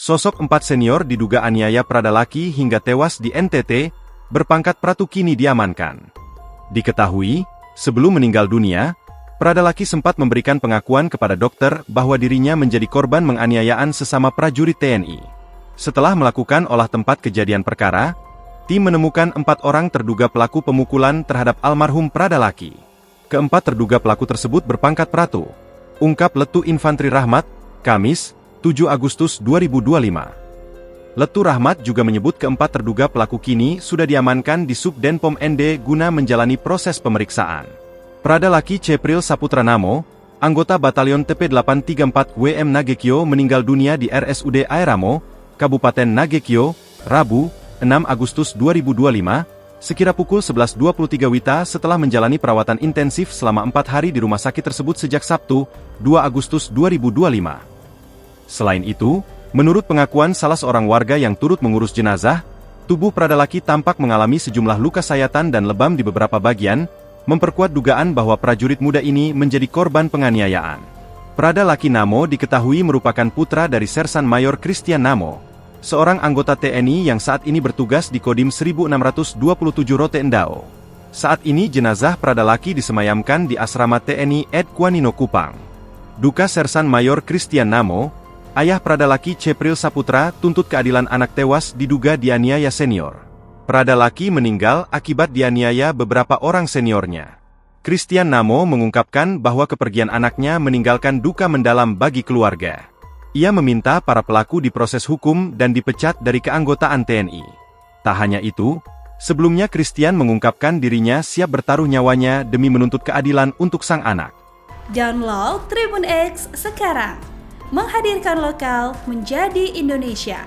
Sosok 4 senior diduga aniaya Pradalaki hingga tewas di NTT, berpangkat Pratu kini diamankan. Diketahui, sebelum meninggal dunia, Pradalaki sempat memberikan pengakuan kepada dokter bahwa dirinya menjadi korban menganiayaan sesama prajurit TNI. Setelah melakukan olah tempat kejadian perkara, tim menemukan 4 orang terduga pelaku pemukulan terhadap almarhum Pradalaki. Keempat terduga pelaku tersebut berpangkat Pratu, ungkap Letu Infantri Rahmat, Kamis, 7 Agustus 2025. Letu Rahmat juga menyebut keempat terduga pelaku kini sudah diamankan di Subdenpom ND guna menjalani proses pemeriksaan. Pradalaki Cepril Saputra Namo, anggota Batalion TP834 WM Nagekyo meninggal dunia di RSUD Aeramo, Kabupaten Nagekyo, Rabu, 6 Agustus 2025, sekira pukul 11.23 WITA setelah menjalani perawatan intensif selama 4 hari di rumah sakit tersebut sejak Sabtu, 2 Agustus 2025. Selain itu, menurut pengakuan salah seorang warga yang turut mengurus jenazah, tubuh Pradalaki tampak mengalami sejumlah luka sayatan dan lebam di beberapa bagian, memperkuat dugaan bahwa prajurit muda ini menjadi korban penganiayaan. Pradalaki Namo diketahui merupakan putra dari Sersan Mayor Christian Namo, seorang anggota TNI yang saat ini bertugas di Kodim 1627 Rote Endao. Saat ini jenazah Pradalaki disemayamkan di asrama TNI Ed Kuanino Kupang. Duka Sersan Mayor Christian Namo, ayah Pradalaki Cepril Saputra tuntut keadilan anak tewas diduga dianiaya senior. Pradalaki meninggal akibat dianiaya beberapa orang seniornya. Christian Namo mengungkapkan bahwa kepergian anaknya meninggalkan duka mendalam bagi keluarga. Ia meminta para pelaku diproses hukum dan dipecat dari keanggotaan TNI. Tak hanya itu, sebelumnya Christian mengungkapkan dirinya siap bertaruh nyawanya demi menuntut keadilan untuk sang anak. Download Tribun X sekarang, menghadirkan lokal menjadi Indonesia.